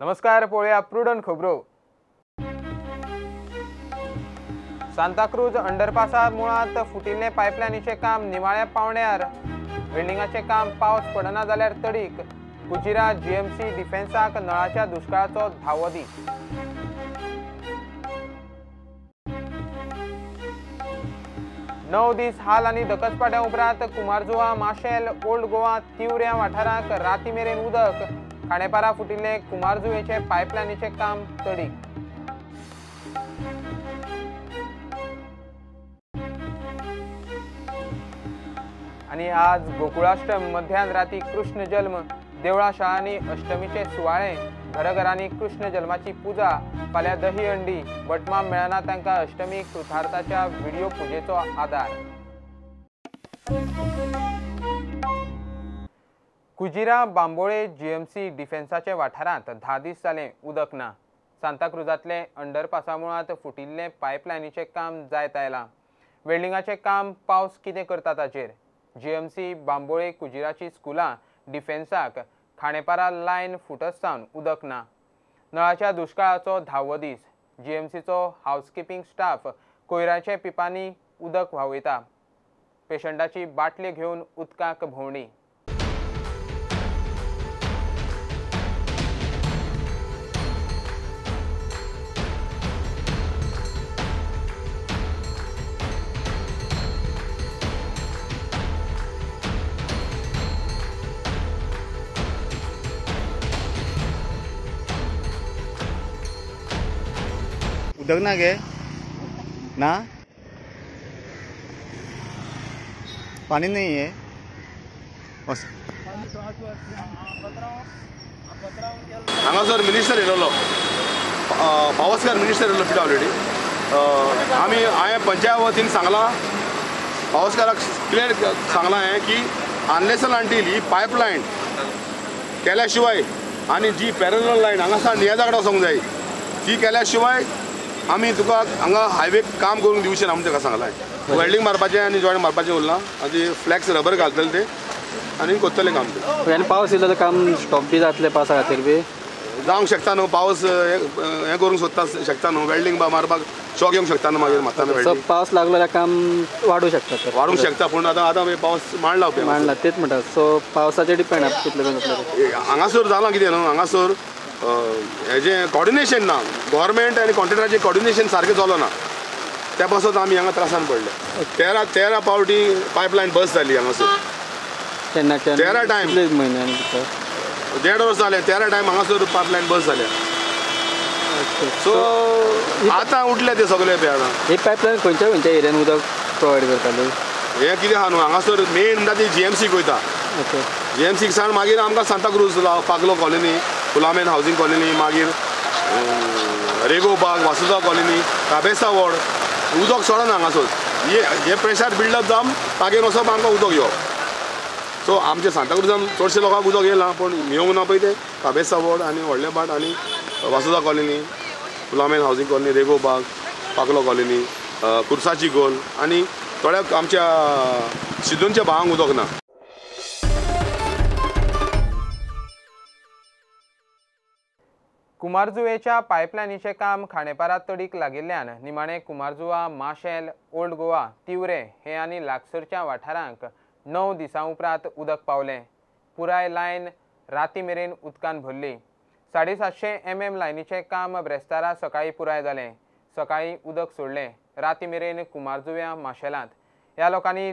नमस्कार, पळया प्रुडंट खबरो। सांताक्रूज अंडरपासा मुळात फुटिल्ले पायपलायनीचे काम निमाळ्या पावण्यार। बिल्डिंगाचे काम पावस पडना जाल्यार तडीक। कुजिरा जीएमसी डिफेन्साक नळाच्या दुष्काळाचो धावो दीस। णव दीस हाल आनी दखसपाट्या उपरांत कुमारजुवा माशेल ओल्ड गोवा तिवऱ्या वाठाराक राती मेरेन उदक। खाणेपारा फुटिल्ले कुमारजुवेचे पायपलायनीचे काम तडीक। आणि आज गोकुळाष्टम मध्यान राती कृष्ण जन्म। देवळा शाळांनी अष्टमीचे सुवाळे। घरघरांनी कृष्ण जन्माची पूजा। फाल्यां दही अंडी बटमा मेळना तांकां अष्टमी कृतार्थाच्या व्हिडिओ पुजेचो आदार। कुजिरा बांबोळे जीएमसी डिफेन्साचे वाठारांत 10 दीस जाले उदक ना। सांताक्रुजांतले अंडरपासा मुळांत फुटिल्ले पायपलायनीचे काम जायत आयलां। वेल्डिंगाचे काम पावस कितें करता ताचेर। जीएमसी बांबोळे कुजिराची स्कुलां डिफेन्साक खाणेपारा लायन फुटसावन उदक ना। नळाच्या दुष्काळाचो धावो दीस। जीएमसीचो हावसकीपिंग स्टाफ कोयराचे पिपांनी उदक व्हांवयता। पेशंटाची बाटली घेवन उदकाक भोंवडी। उदक ना गे ना पानी नहीं है हांगासर मिनिस्टर येयलो पावसकार मिनिस्टर येयलो PWD हांवें पंचायत वतीन सांगलां पावसकाराक क्लियर सांगलां हांवें की unless and until he pipeline केल्या शिवाय आनी जी पॅरलल लायन हांगासर नियाजा कडेन वचोंक जाय ती केल्या शिवाय आमी तुका हांगा हायवे काम करून दिवचे ना म्हणून ताका सांगलां। वेल्डिंग मारपाचें आनी जॉयंट मारपाचें उरलां आनी फ्लॅक्स रबर घालतले ते आनी करतले काम ते। आनी पावस येयलो काम स्टॉप बी जातले पावसा खातीर बी जावंक शकता न्हू पावस हें करूंक सोदता शकता न्हू वेल्डिंग मारपाक शॉक येवंक शकता न्हू मागीर मारतना वेल्डिंग पावस लागलो जाल्यार काम वाडूंक शकता वाडूंक शकता पूण आतां पावस मांडला मांडला तेच म्हणटा सो पावसाचेर डिपेंड आसा कितले जातले। हांगासर जालां कितें न्हू हांगासर हेजें कॉर्डिनेशन ना गव्हर्मेंट आनी कॉन्ट्रॅक्टराचें कॉर्डिनेशन सारकें चलो ना त्या पासून आमी हांगा त्रासान पडले। 13 फावटी पायपलायन बस जाली हांगासर 13 टायम म्हयन्यान 1.5 वर्स जाले 13 टायम हांगासर पायपलायन बस जाल्या। सो आतां उठले ते सगळे पळय आतां ही पायपलायन खंयच्या खंयच्या एरियान उदक प्रोवायड करताली हें कितें आहा न्हू हांगासर मेन म्हणटा ती जीएमसीक वयता। जीएमसीक सावन मागीर आमकां सांताक्रूज पागलो कॉलनी फुलामेन हावजींग कॉलनी मागीर रेगो बाग वासुदा कॉलनी काबेसा वॉर्ड उदक सोडना हांगासर हे प्रेशर बिल्डअप जावन तागेर वचप आमकां उदक येवप। सो आमच्या सांताक्रूजान चडशे लोकांक उदक येयलां पूण येवंक ना पळय ते काबेसा वॉर्ड आनी व्हडले बाट आनी वासुदा कॉलनी फुलामेन हावजींग कॉलनी रेगो बाग पागलो कॉलनी कुर्साची गोल आनी थोड्या आमच्या सिद्धूंच्या भावांक उदक ना। कुमारजुवेच्या पायपलायनीचे काम खाणेपारा तडीक लागिल्ल्यान निमाणे कुमारजुवा माशेल ओल्ड गोवा तिवरे हे आनी लागसरच्या वाठारांक 9 दिसां उपरांत उदक पावलें। पुराय लायन राती मेरेन उदकान भरली। 750 mm लायनीचे काम ब्रेस्तारा सकाळी पुराय जालें। सकाळी उदक सोडलें। राती मेरेन कुमारजुव्या माशेलांत ह्या लोकांनी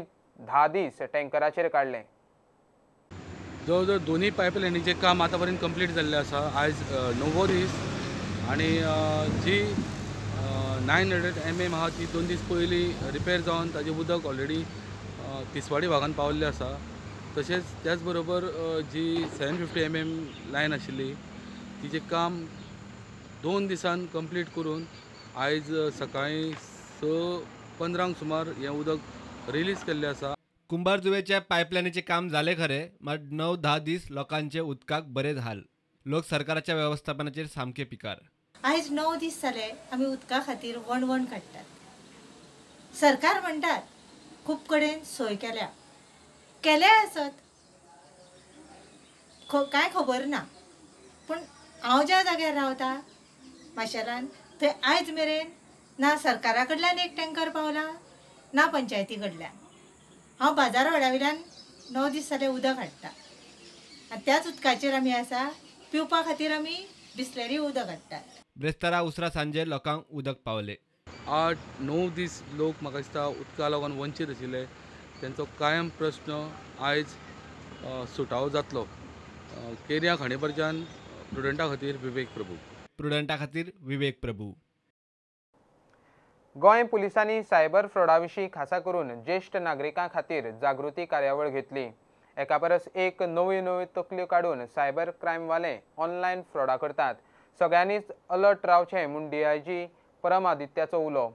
10 दीस टँकराचेर काडले। जवळ जवळ दोन्ही पायपलायनीचे काम आतापर्यंत कंप्लीट जाल्लें आसा। आयज 9 दीस आनी जी 900 mm आहा ती 2 दीस पयलीं रिपेर जावन ताजें उदक ऑलरेडी तिसवाडी भागान पावल्लें आसा। तशेंच त्याच बरोबर जी 750 mm लायन आशिल्ली तिचें काम 2 दिसान कंप्लीट करून आयज सकाळीं 6:15 सुमार हें उदक रिलीज केल्लें आसा। कुंभारजुवेच्या पायपलायनीचे काम झाले खरे मात 9-10 दीस लोकांचे उदकाक बरेच हाल। लोक सरकाराच्या व्यवस्थापनाचेर सामके पिकार। आयज 9 दीस जाले आमी उदका खातीर वणवण काडटात। सरकार म्हणटात खूब कडेन सोय केल्या आसत काय खबर ना पूण हांव ज्या जाग्यार रावता माशेलान थंय आयज मेरेन ना सरकारा कडल्यान एक टँकर पावला ना पंचायती कडल्यान. हांव बाजार वाड्या वयल्यान 9 दीस जाले उदक हाडटा आनी त्याच उदकाचेर आमी आसा पिवपा खातीर आमी बिसलरी उदक हाडटात. ब्रेस्तारा उसरा सांजे लोकांक उदक पावले. 8-9 दीस लोक म्हाका दिसता उदका लागून वंचीत आशिल्ले. त्यांचो कायम प्रश्न आयज सुटावो जातलो. केरिया खांडेपारच्यान प्रुडंटा खातीर विवेक प्रभू. गोंय पुलिसांनी सायबर फ्रॉडा विशीं खासा करून ज्येष्ठ नागरिकां खातीर जागृती कार्यावळ घेतली. एका परस एक नव्यो तकल्यो काडून सायबर क्रायमवाले ऑनलायन फ्रॉडा करतात. सगळ्यांनीच अलर्ट रावचें म्हूण DIG परम आदित्याचो उलो.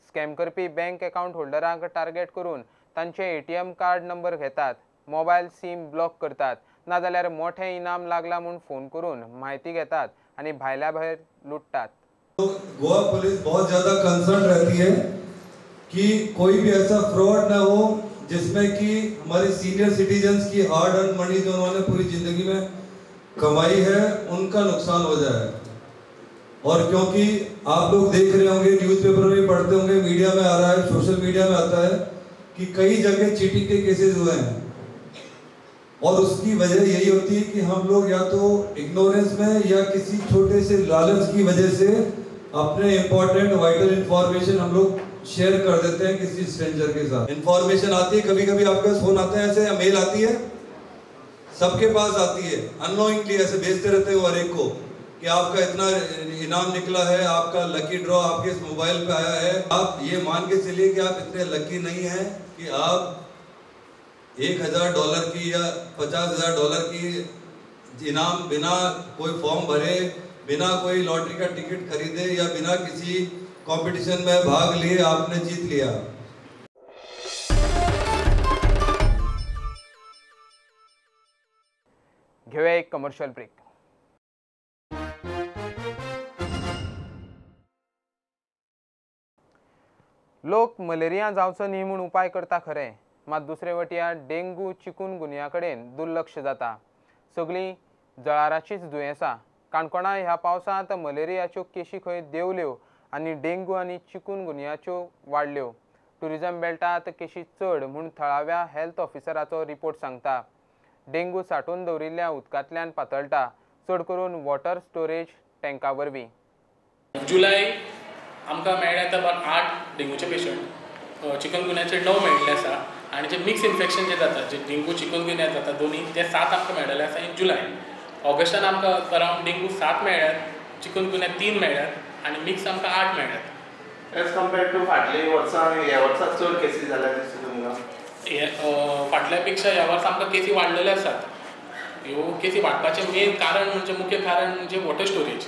स्कॅम करपी बँक अकावंट होल्डरांक टार्गेट करून तांचे ATM कार्ड नंबर घेतात, मोबायल सिम ब्लॉक करतात, नाजाल्यार मोठें इनाम लागला म्हूण फोन करून म्हायती घेतात आनी भायल्या भायर लुटतात. गोवा पुलिस बहुत ज़्यादा कंसर्न रहती है कि कोई भी ऐसा फ्रॉड ना हो जिसमें कि हमारे सीनियर सिटीजन्स की हार्ड अर्न मनी जो उन्होंने पूरी ज़िंदगी में कमाई है उनका नुकसान हो जाए. और क्योंकि आप लोग देख रहे होंगे, न्यूज़पेपर में पढ़ते होंगे, मीडिया में आ रहा है, सोशल मीडिया में आता है कि कई जगह चीटिंग के केसेस हुए हैं और उसकी वजह यही होती है कि हम लोग या तो इग्नोरेंस में या किसी छोटे से लालच की वजह से अपने इंपॉर्टेंट वाइटल इंफॉर्मेशन हम लोग शेयर कर देते हैं किसी स्ट्रेंजर के साथ. इंफॉर्मेशन आती है, कभी कभी आपके पास फोन आता है ऐसे, मेल आती है, सबके पास आती है, अननोइंगली ऐसे भेजते रहते हैं हर एक को कि आपका इतना इनाम निकला है, आपका लकी ड्रॉ आपके इस मोबाइल पे आया है. आप ये मान के चलिए कि आप इतने लकी नहीं हैं कि आप $1,000 की या $50,000 की इनाम बिना कोई फॉर्म भरे, बिना कोई लॉटरी का टिकट खरीदे या बिना किसी कंपटीशन में भाग लिए आपने जीत लिया. घेऊया एक कमर्शियल ब्रेक. लोक मलेरिया जावचो न्ही म्हूण उपाय करता खरे, मात दुसरे वटेन डेंगू चिकुनगुन्या कडेन दुर्लक्ष जाता. सगळीं जळाराचीच दुयेंसां. काणकोणा ह्या पावसांत मलेरियाच्यो केशी खंय देंवल्यो आनी डेंगू आनी चिकुनगुन्याच्यो वाडल्यो. टुरिझम बेल्टांत केशी चड म्हूण थळाव्या हेल्थ ऑफिसराचो रिपोर्ट सांगता. डेंगू सांठोवन दवरिल्ल्या उदकांतल्यान पातळटा, चड करून वॉटर स्टोरेज टँका वरवीं. जुलय आमकां मेळ्ळे about 8 डेंगूचे पेशंट, चिकनगुन्याचे 9 मेळिल्ले आसा आनी जे मिक्स इन्फेक्शन जे जाता, जे डेंगू चिकनगुन्या जाता दोनी, ते 7 आमकां मेळिल्ले आसा इन जुलय. ऑगस्टान आमकां अरावंड डेंगू 7 मेळ्ळ्यात, चिकनगुन्या 3 मेळ्ळ्यात आनी मिक्स आमकां 8 मेळ्ळ्यात. एज कंपेर्ड टू फाटली वर्सां ह्या वर्सा चड केसीस जाल्या दिसता तुमकां? फाटल्या पेक्षा ह्या वर्सा आमकां केसी वाडलेले आसात. ह्यो केसी वाडपाचें मेन कारण म्हणजे मुख्य कारण म्हणजे वॉटर स्टोरेज.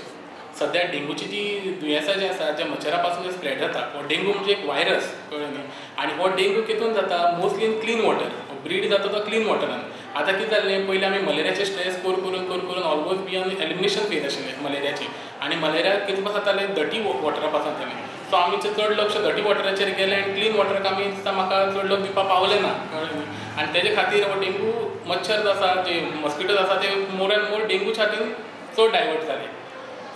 सध्या डेंगूची जी दुयेंसां जी आसा, जे मच्छरा पासून जे स्प्रेड जाता, हो डेंगू म्हणजे एक व्हायरस, कळ्ळें न्ही. आनी हो डेंगू कितून जाता, mostly in clean water. Breed जाता तो क्लीन वॉटरान. आतां कितें जाल्लें, पयलीं आमी मलेरियाचे स्ट्रेस करून ऑलमोस्ट बियॉन एलिमिनेशन फेज आशिल्लें मलेरियाची. आनी मलेरिया कितें पासून जातालें, डर्टी वॉटरा पासून जातालें. सो आमी चड लक्ष डर्टी वॉटराचेर गेले आनी क्लीन वॉटराक आमी दिसता म्हाका चड लक्ष दिवपाक पावले ना, कळ्ळें न्ही. आनी तेजे खातीर हो डेंगू मच्छर जो आसा, जे मॉस्किटोज आसा, ते मोर एंड मोर डेंगूच्या हातीन चड डायवर्ट जाले.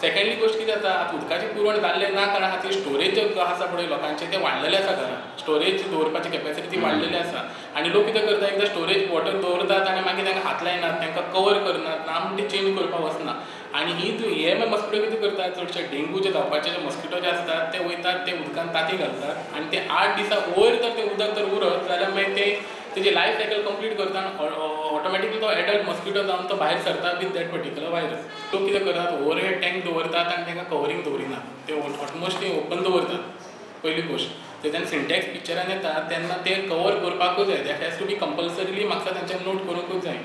सेकंडली गोष्ट कितें जाता, आतां उदकाचें पुरवण जाल्लें ना कारणा खातीर स्टोरेज जो आसा पळय लोकांचें, तें वाडलेलें आसा घरां. स्टोरेज दवरपाची कॅपेसिटी ती वाडलेली आसा आनी लोक कितें करता, एकदां स्टोरेज वॉटर दवरतात आनी मागीर तांकां हात लायनात, तांकां कवर करनात, ना म्हणटा चेंज करपाक वचना. आनी हे मस्किटो कितें करतात, चडशे डेंगू जे जावपाचे जे मस्किटो जे आसतात ते वयतात, ते उदकांत ताती घालतात आनी ते 8 दिसां वयर जर तें उदक तर उरत जाल्यार मागीर तेजी लायफ सायकल कंप्लीट करता आनी ऑटोमॅटिकली तो एडल्ट मस्किटो जावन तो भायर सरता विथ दॅट पर्टिक्युलर व्हायरस. लोक कितें करतात, ओवरहेड टँक दवरतात आनी तांकां कवरींग दवरिनात, ते ऑलमोस्ट ते ओपन दवरतात. पयली गोश्ट तेन्ना सिंटॅक्स पिक्चरान येता तेन्ना ते कवर करपाकूच जाय. That has to be compulsorily म्हाका तांच्यान नोट करूंकूच जाय.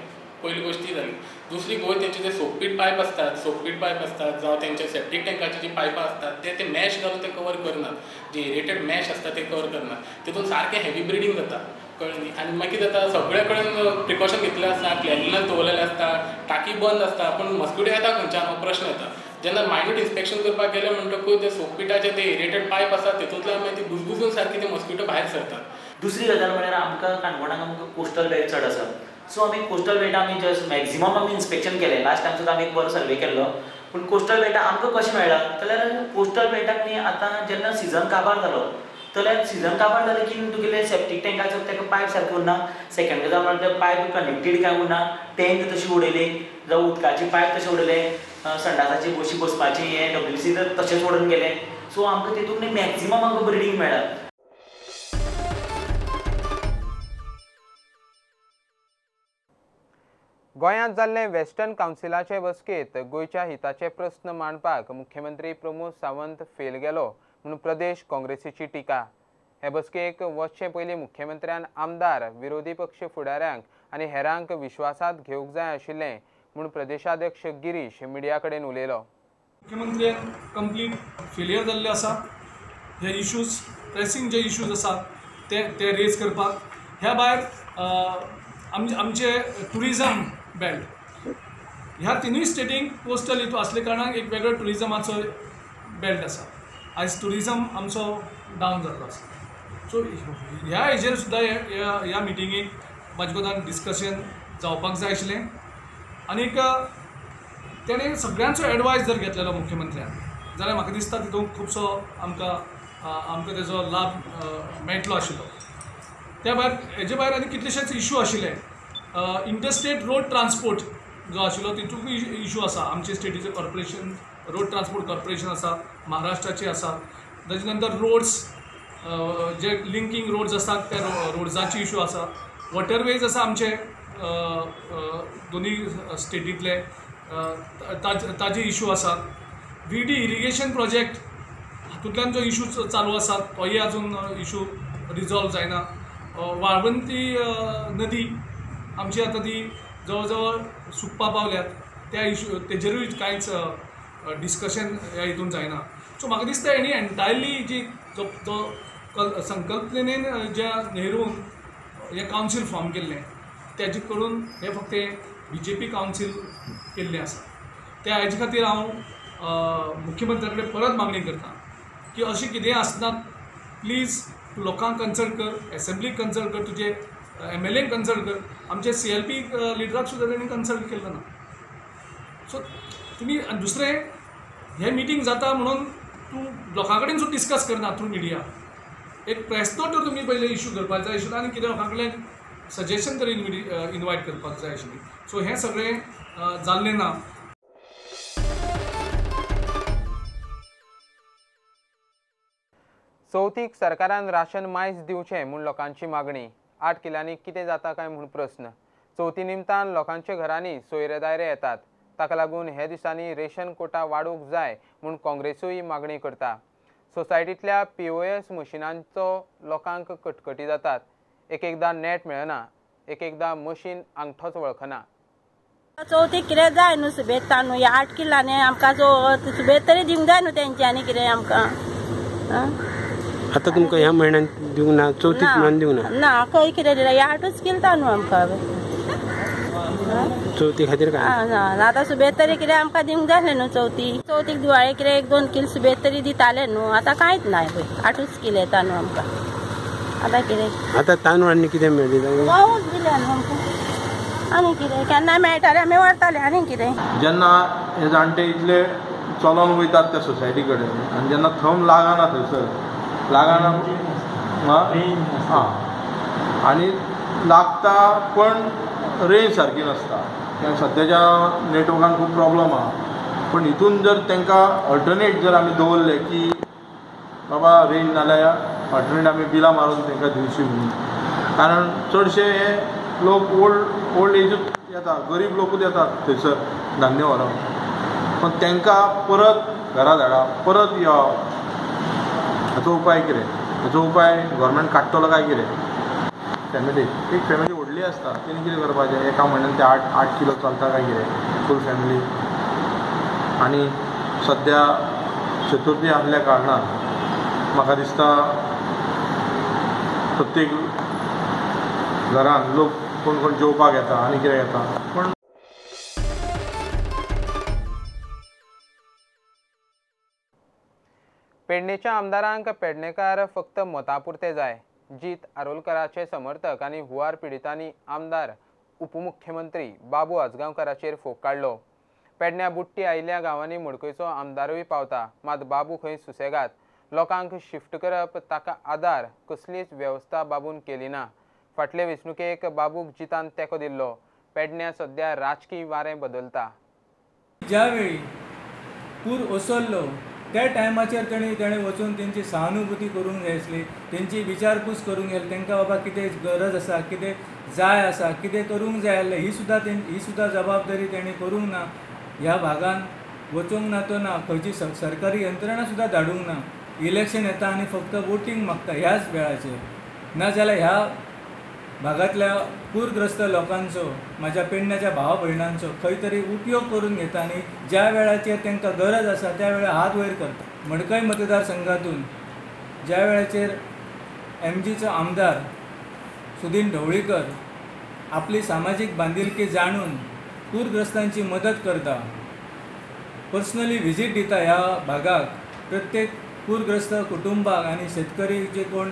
पयली गोश्ट ती जाली. दुसरी गोश्ट तेंचे जे सोकपीट पायप आसतात, जावं तेंचे सेप्टीक टँकाची जी पायपां असतात ते मॅश घालून ते कवर करनात. जे एरेटेड मॅश आसता ते कवर करनात. तितून सारकें हेवी ब्रिडींग जाता, कळ्ळें न्ही. आनी मागीर कितें जाता, सगळे कडेन प्रिकॉशन घेतलें आसता, क्लिनलीनेस दवरलेलें आसता, टाकी बंद आसता, पूण मस्किटो येता खंयच्यान हो प्रश्न येता. जेन्ना मायन्यूट इन्स्पेक्शन करपाक गेले म्हणटकूच ते सोकपीटाचे ते एरेटेड पायप आसा तितूंतल्यान मागीर ती बुजबुजून सारकी ते मस्किटो भायर सरतात. दुसरी गजाल म्हळ्यार आमकां काणकोणाक आमकां कोस्टल बेल्ट चड आसा. सो आमी कोस्टल बेल्ट आमी जस्ट मॅक्झिमम आमी इन्स्पेक्शन केलें. लास्ट टायम सुद्दां आमी एक बरो सर्वे केल्लो. पूण कोस्टल बेल्टाक आमकां कशें मेळ्ळां जाल्यार कोस्टल बेल्टाक न्ही आतां जेन्ना सिजन काबार जालो जाल्यार सिजन काबार जालें की तुगेले सेप्टीक टँकाचो ताका पायप सारके उरना सेकंड गजाल म्हणल्यार पायप कनेक्टेड काय उरना टँक तशी उडयले जावं उदकाची पायप तशें उडयले संडासाची बशी बसपाची हे WC तर तशेंच उडून गेले सो आमकां तितून न्ही मॅक्झिमम आमकां ब्रिडींग मेळ्ळा. गोंयांत जाल्ले वेस्टर्न कावन्सिलाचे बसकेंत गोंयच्या हिताचे प्रस्न मांडपाक मुख्यमंत्री प्रमोद सावंत फेल गेलो म्हणून प्रदेश काँग्रेसीची टिका. हे बसकेक वचचे पयलीं मुख्यमंत्र्यान आमदार विरोधी पक्ष फुडाऱ्यांक आनी हेरांक विश्वासांत घेवंक जाय आशिल्लें म्हणून प्रदेशाध्यक्ष गिरीश मिडिया कडेन उलयलो. मुख्यमंत्र्यान कंप्लीट फेलियर जाल्ले आसा हे इश्यूज प्रेसींग जे इश्यूज आसा ते रेज करपाक. ह्या भायर आमचे टुरिजम बेल्ट ह्या तिनूय स्टेटींक कोस्टल हितू आसले कारणान एक वेगळो टुरिजमाचो बेल्ट आसा. आयज टुरिजम आमचो डावन जाल्लो आसा. सो ह्या हेजेर सुद्दां ह्या मिटिंगेक म्हाजे कोतान डिस्कशन जावपाक जाय आशिल्लें. आनीक तेणें सगळ्यांचो एडवायस जर घेतलेलो मुख्यमंत्र्यान जाल्यार म्हाका दिसता तितून खुबसो आमकां तेजो लाभ मेळटलो आशिल्लो. त्या भायर हेजे भायर आनी कितलेशेच इश्यू आशिल्ले. इंटरस्टेट रोड ट्रान्सपोर्ट जो आशिल्लो तितूंतूय इश्यू आसा. आमचे स्टेटीचे कॉर्पोरेशन रोड ट्रान्सपोर्ट कॉर्पोरेशन आसा महाराष्ट्राचे आसा. ताजे नंतर रोड्स जे लिंकींग रोड्स आसात त्या रोड्साची इश्यू आसा. वॉटरवेज आसा आमचे दोनी स्टेटींतले ताजे इश्यू आसा. VD इरिगेशन प्रोजेक्ट हातूंतल्यान जो इश्यू चालू आसा तोय आजून इश्यू रिजॉल्व जायना. वाळवंती नदी आमची आतां ती जवळ जवळ सुकपा पावल्यात. त्या इश्यू तेजेरूय कांयच डिस्कशन ह्या हितून जायना. सो म्हाका दिसता हेणी एन्टायरली जी जो संकल्पनेन ज्या नेरून हें कावन्सील फॉर्म केल्लें तेजे करून हे फक्त BJP कावन्सील केल्लें आसा. त्या हेजे खातीर हांव मुख्यमंत्र्या कडेन परत मागणी करता की अशें कितेंय आसना प्लीज तूं लोकांक कन्सल्ट कर, एसेंब्लीक कन्सल्ट कर, तुजे MLAक कन्सल्ट कर. आमचे CLP लिडराक सुद्दां तेणी कन्सल्ट केल्लो ना. सो तुमी दुसरें हें मिटींग जाता म्हणून तूं लोकां कडेन सुद्दां डिस्कस करना थ्रू मिडिया. एक प्रेस नोट तुमी पयले इश्यू करपाक जाय आशिल्लो आनी कितें लोकां कडल्यान सजेशन तरी इनवायट करपाक जाय आशिल्ली. सो हें सगळें जाल्लें ना. चवथीक सरकारान राशन मायज दिवचें म्हूण लोकांची मागणी. 8 किल्ल्यांनी कितें जाता काय म्हूण प्रस्न. चवथी निमतान लोकांच्या घरांनी सोयरे दायरे येतात. ताका लागून हे दिसांनी रेशन कोटा वाडोवंक जाय म्हूण काँग्रेसूय मागणी करता. सोसायटींतल्या POS मशिनांचो लोकांक कटकटी जातात. एकदां नेट मेळना, एकदां मशीन आंगठोच वळखना. चवथीक कितें जाय न्हू सुबेज तांदूळ 8 किल्लांनी आमकां सुबेज तरी दिवंक जाय न्हू तेंच्यांनी कितें आमकां. आता तुमकां ह्या म्हयन्यान दिवंक ना, चवथीक म्हण दिवंक ना. ना खंय कितें दिलें 8च किल तांदूळ आमकां. चवथी खातीर काय आतां सुबेज तरी कितें आमकां दिवंक जाय न्हू. चवथीक दिवाळे कितें 1-2 किल सुबेज तरी दिताले न्हू. आतां कांयच ना पळय. 8च किल तांदूळ आमकां. आतां कितें आतां तांदूळ कितें मेळटलें दिले न्हू आमकां. आनी कितें केन्ना मेळटालें आमी व्हरताले. आनी कितें जेन्ना हे जाणटे इतले चलोन वयतात त्या सोसायटी कडेन आनी जेन्ना थंब लागना थंयसर लागना आनी लागता पण रेंज सारकी नसता. कित्याक सद्याच्या नेटवर्कान खूब प्रॉब्लम आहा. पण हितून जर तांकां अल्टरनेट जर आमी दवरले की बाबा रेंज नाल्यार अल्टरनेट आमी बिलां मारून तांकां दिवची म्हणून. कारण चडशे हे लोक ओल्ड एजूच येतात, गरीब लोकूच येतात थंयसर धान्य व्हरप. पण तांकां परत घरा धाडा, परत यो. हाचो उपाय कितें? हाचो उपाय गव्हर्मेंट काडटलो काय कितें? फॅमिली एक फॅमिली व्हडली आसता तेणी कितें करपाचें? एका म्हयन्यान ते 8 किलो चलता काय कितें फूल फॅमिली? आनी सद्या चतुर्थी आसल्या कारणान म्हाका दिसता प्रत्येक घरान लोक कोण कोण जेवपाक येता आनी कितें येता. पण पेडणेच्या आमदारांक पेडणेकार फक्त मतापुरते जाय. जीत आरोलकराचे समर्थक आनी हुंवार पिडितांनी आमदार उपमुख्यमंत्री बाबू आजगांवकाराचेर फोग काडलो. पेडण्या बुट्टी आयिल्ल्या गांवांनी मडकयचो आमदारूय पावता, मात बाबू खंय सुसेगात. लोकांक शिफ्ट करप ताका आदार कसलीच वेवस्था बाबून केली ना. फाटले वेंचणुकेक बाबूक जितान तेंको दिल्लो. पेडण्या सध्या राजकीय वारें बदलता. ज्या वेळी पूर ओसरलो त्या टायमाचेर तेणें वचून तेंची सहानुभूती करूंक जाय आसली, तेंची विचारपूस करूंक जाय, तेंकां बाबा कितें गरज आसा, कितें जाय आसा, कितें करूंक जाय आसलें ही सुद्दां जबाबदारी तेणें करूंक ना. ह्या भागान वचूंक ना तो ना, खंयची सरकारी यंत्रणा सुद्दां धाडूंक ना. इलेक्शन येता आनी फक्त वोटींग मागता ह्याच वेळाचेर. नाजाल्यार ह्या भागांतल्या पूरग्रस्त लोकांचो, म्हाज्या पेडण्याच्या भावा भयणांचो खंय तरी उपयोग करून घेता आनी ज्या वेळाचेर तांकां गरज आसा त्या वेळार हात वयर करता. मडकय मतदारसंघातून ज्या वेळाचेर MGचो आमदार सुदीन ढवळीकर आपली सामाजीक बांदिलकी जाणून पूरग्रस्तांची मदत करता, पर्सनली व्हिजीट दिता ह्या भागाक, प्रत्येक पूरग्रस्त कुटुंबाक आनी शेतकरी जे कोण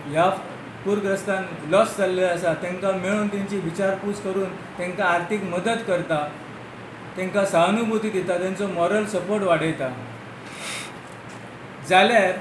ह्या पूरग्रस्तान लॉस जाल्ले आसा तांकां मेळून तेंची विचारपूस करून तांकां आर्थीक मदत करता, तांकां सहानुभूती दिता, तांचो मॉरल सपोर्ट वाडयता. जाल्यार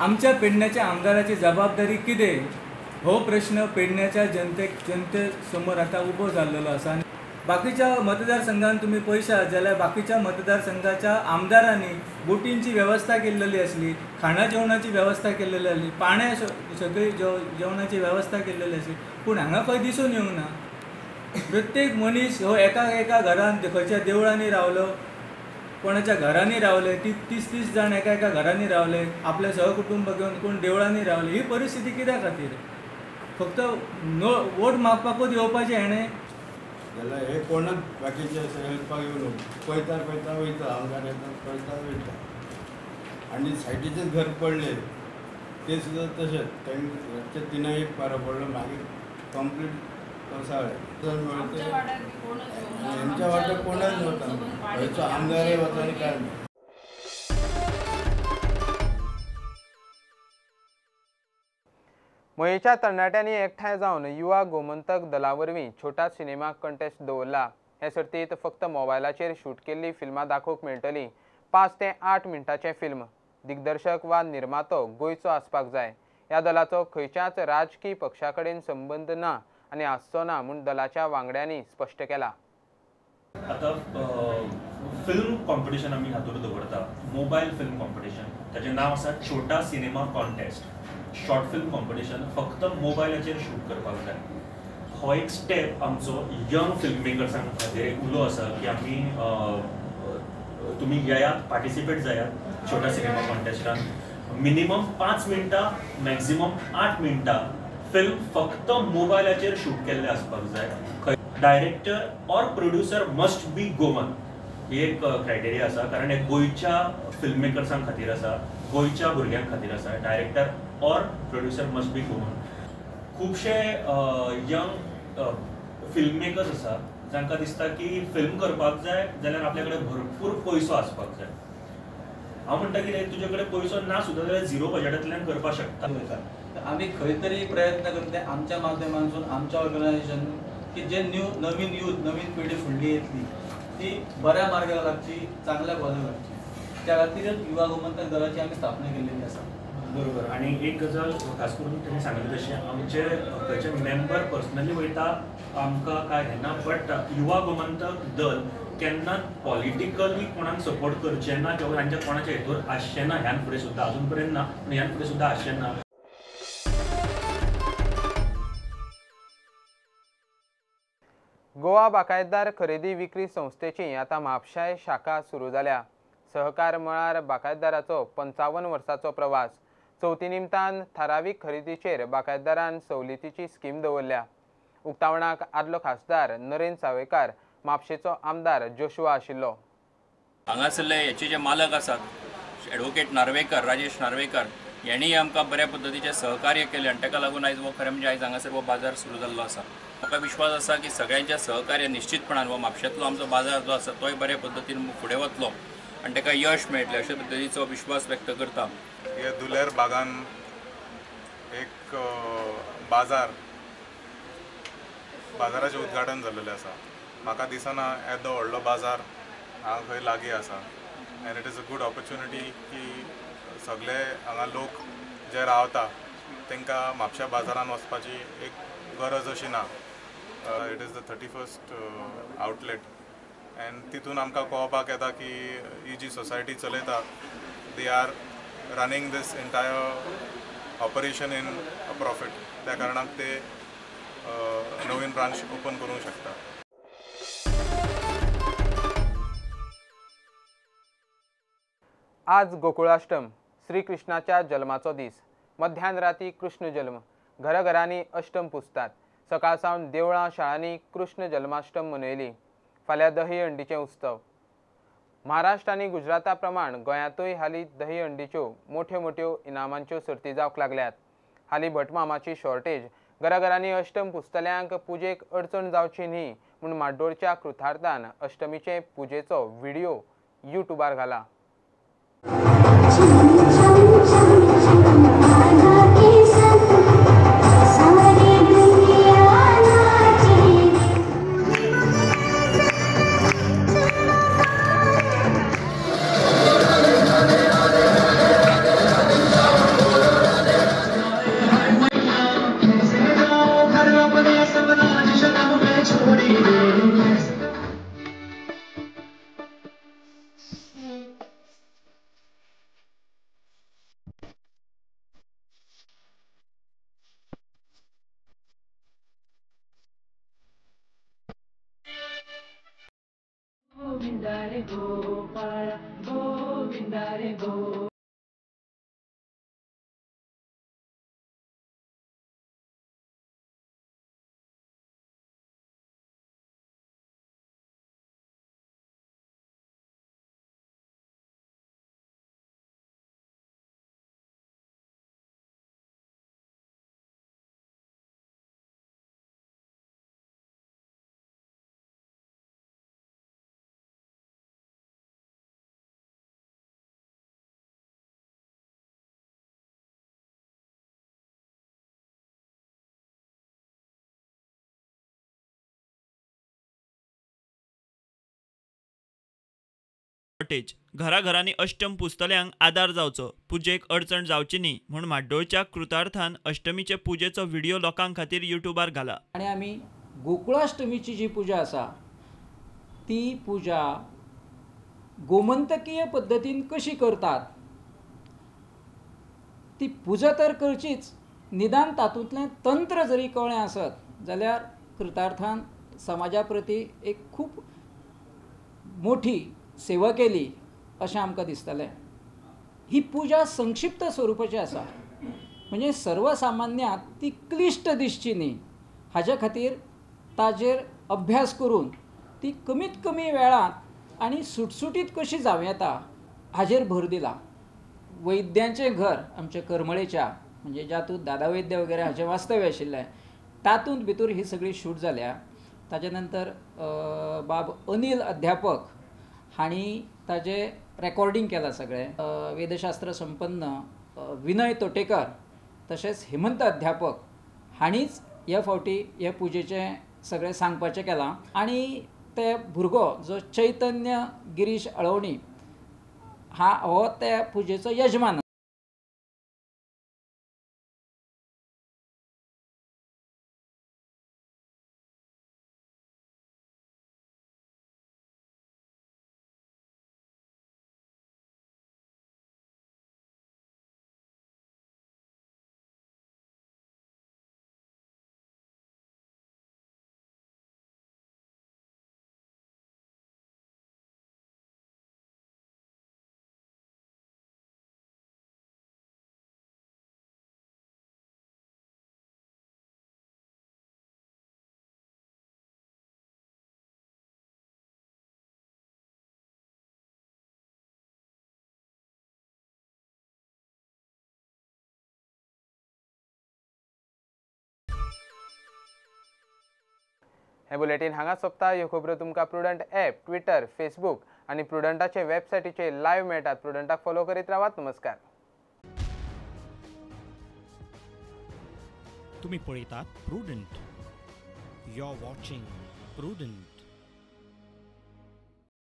आमच्या पेडण्याच्या आमदाराची जबाबदारी कितें हो प्रश्न पेडण्याच्या जनते समोर आतां उबो जाल्लो आसा. बाकीच्या मतदारसंघान तुम्ही पळयशात जाल्यार बाकीच्या मतदारसंघाच्या आमदारांनी बोटींची वेवस्था केल्ली आसली, खाणा जेवणाची वेवस्था केल्ली आसली, पाण्या सगळी जेवणाची वेवस्था केल्ली आसली, पूण हांगा खंय दिसून येवंक ना. प्रत्येक मनीस हो एका घरान खंयच्या देवळांनी रावलो, कोणाच्या घरांनी रावले, 30 जाण एका घरांनी रावले, आपले सहकुटुंब घेवन कोण देवळांनी रावले. ही परिस्थिती कित्या खातीर? फक्त वोट मागपाकूच येवपाचें हेणें जाल्यार हे कोणच बाकीचे हेल्पाक येवन पळयता वयता, आमदार येता पळयता वयता. आनी सायडीचेच घर पडले ते सुद्दां तशेंच तांचे 3 पारो पडलो, मागीर कंप्लीट कोसळ्ळे. हेंच्या वाट्याक कोणच वता, खंयचो आमदारय वता आनी कांय ना. मयेच्या तरणाट्यांनी एकठांय जावन युवा गोमंतक दला वरवीं छोटा सिनेमा कंटेस्ट दवरला. हे सर्तींत फक्त मोबायलाचेर शूट केल्ली फिल्मां दाखोवंक मेळटली. 5 ते 8 मिनटांचें फिल्म. दिग्दर्शक वा निर्मातो गोंयचो आसपाक जाय. ह्या दलाचो खंयच्याच राजकीय पक्षा कडेन संबंद ना आनी आसचो ना म्हूण दलाच्या वांगड्यांनी स्पश्ट केला. आता फिल्म कॉम्पिटिशन आमी हातूंत दवरता, मोबायल फिल्म कॉम्पिटिशन. ताचें नांव आसा छोटा cinema contest. Short film competition फक्त मोबायलाचेर शूट करपाक जाय. हो एक स्टेप आमचो यंग फिल्म मेकर्सां खातीर उलो आसा की आमी तुमी येयात, पार्टिसिपेट जायात छोटा सिनेमा कॉन्टेस्टान. मिनिमम 5 मिनटां, मॅक्झिमम 8 मिनटां फिल्म फक्त मोबायलाचेर शूट केल्लें आसपाक जाय. Director or producer must be Goan ही एक क्रायटेरिया आसा, कारण हे गोंयच्या फिल्म मेकर्सां खातीर आसा, गोंयच्या भुरग्यां खातीर आसा. Director or producer must be Goan. खुबशे यंग फिल्म मेकर्स आसा जांकां दिसता की फिल्म करपाक जाय जाल्यार आपल्या कडेन भरपूर पयसो आसपाक जाय. हांव म्हणटा कितें, तुजे कडेन पयसो ना सुद्दां जाल्यार 0 बजेटांतल्यान करपाक शकता. आमी खंय तरी प्रयत्न करता आमच्या माध्यमांतून, आमच्या ऑर्गनायझेशन की जे नवीन यूथ, नवीन पिढी फुडली येतली ती बऱ्या मार्गार लागची, चांगल्या पदार लागची. त्या खातीरच युवा गोमंतक दलाची आमी स्थापना केल्ली आसा. बरोबर. आणि एक गजाल खास करून त्यांनी सांगितलं तशें आमचे खंयचे मेंबर पर्सनली वयता आमकां काय हेना, बट युवा गोमंतक दल केन्नाच पॉलिटिकली कोणाक सपोर्ट करचें ना किंवा तांच्या कोणाच्या हेतूर आसचें ना. ह्यान फुडें सुद्दां अजून पर्यंत ना, पूण ह्यान फुडें सुद्दां आसचें ना. गोवा बागायतदार खरेदी विक्री संस्थेची आता म्हापशाय शाखा सुरू जाल्या. सहकार मळार बागायतदाराचो 55 वर्सांचो प्रवास. चवथी निमतान थारावीक खरेदीचेर बागायतदारान सवलतीची स्कीम दवरल्या. उक्तावणाक आदलो खासदार नरेन सावयकार, म्हापशेचो आमदार जोशुआ आशिल्लो. हांगासरले हेचे जे मालक आसात एडवोकेट नार्वेकर, राजेश नार्वेकर यांनी आमकां बऱ्या पद्धतीचे सहकार्य केले आनी ताका लागून आयज खरें म्हणजे आयज हांगासर हो बाजार सुरू जाल्लो आसा. म्हाका विश्वास आसा की सगळ्यांच्या सहकार्य निश्चितपणान हो म्हापशेंतलो आमचो बाजार जो आसा तोय बऱ्या पद्धतीन फुडें वतलो आनी ताका यश मेळटलें अशे पद्धतीचो विश्वास व्यक्त करता. हे दुलेर बागान एक बाजाराचें उद्घाटन जाल्लेलें आसा. म्हाका दिसना येदो व्हडलो बाजार हांगा खंय लागीं आसा end it is a good opportunity की सगळे हांगा लोक जे रावता तांकां म्हापशा बाजारान वचपाची एक गरज अशी ना. It is the 31st outlet and तितून आमकां कळपाक येता की ही जी सोसायटी चलयता they are running this entire operation in a profit. त्या कारणाक ते नवीन ब्रांच ओपन करूंक शकता. आज गोकुळाष्टम, श्रीकृष्णाच्या जल्माचो दीस. मध्यान राती कृष्ण जल्म. घराघरांनी अष्टम पुजतात. सकाळ सावन देवळां शाळांनी कृष्ण जन्माष्टम मनयली. फाल्यां दही हंडीचे उत्सव. महाराष्ट्र आनी गुजराता प्रमाण गोंयांतूय हालीं दही हंडीच्यो मोठ्यो मोठ्यो इनामांच्यो सर्ती जावंक लागल्यात. हालीं भटमामाची शॉर्टेज. घराघरांनी अष्टम पुजतल्यांक पुजेक अडचण जावची न्ही म्हूण माड्डोळच्या कृतार्थान अष्टमीचे पुजेचो व्हिडिओ युट्यूबार घाला. शॉर्टेज. घराघरांनी अष्टम पुजतल्यांक आदार जावचो, पुजेक अडचण जावची न्ही म्हूण माड्डोळच्या कृतार्थान अष्टमीचे पुजेचो व्हिडिओ लोकां खातीर युट्यूबार घाला. आणि आमी गोकुळाष्टमीची जी पुजा आसा ती पुजा गोमंतकीय पद्दतीन कशी करतात ती पुजा तर करचीच, निदान तातूंतलें तंत्र जरी कळ्ळें आसत जाल्यार कृतार्थान समाजा प्रती एक खूब मोठी सेवा केली अशें आमकां दिसतलें. ही पुजा संक्षिप्त स्वरुपाची आसा, म्हणजे सर्वसामान्याक ती क्लिश्ट दिसची न्ही हाजे खातीर ताजेर अभ्यास करून ती कमीत कमी वेळांत आनी सुटसुटीत कशी जावं येता हाजेर भर दिला. वैद्यांचें घर आमच्या करमळेच्या, म्हणजे जातूंत दादा वैद्य वगैरे हाचें वास्तव्य आशिल्लें, तातूंत भितर ही सगळी शूट जाल्या. ताजे नंतर बाब अनिल अध्यापक हांणी ताजें रेकॉर्डिंग केलां सगळें. वेदशास्त्र संपन्न विनय तोटेकर तशेंच हेमंत अध्यापक हांणीच ह्या फावटी ह्या पुजेचें सगळें सांगपाचें केलां. आनी ते भुरगो जो चैतन्य गिरीश अळवणी हो त्या पुजेचो यजमान. हे बुलेटिन हांगा सोंपता. ह्यो खबरो तुमकां प्रुडंट ॲप, ट्विटर, फेसबूक आनी प्रुडंटाचे वेबसायटीचेर लायव्ह मेळटात. प्रुडंटाक फॉलो करीत रावात. नमस्कार. तुम्ही पळयतात Prudent. You are watching prudent.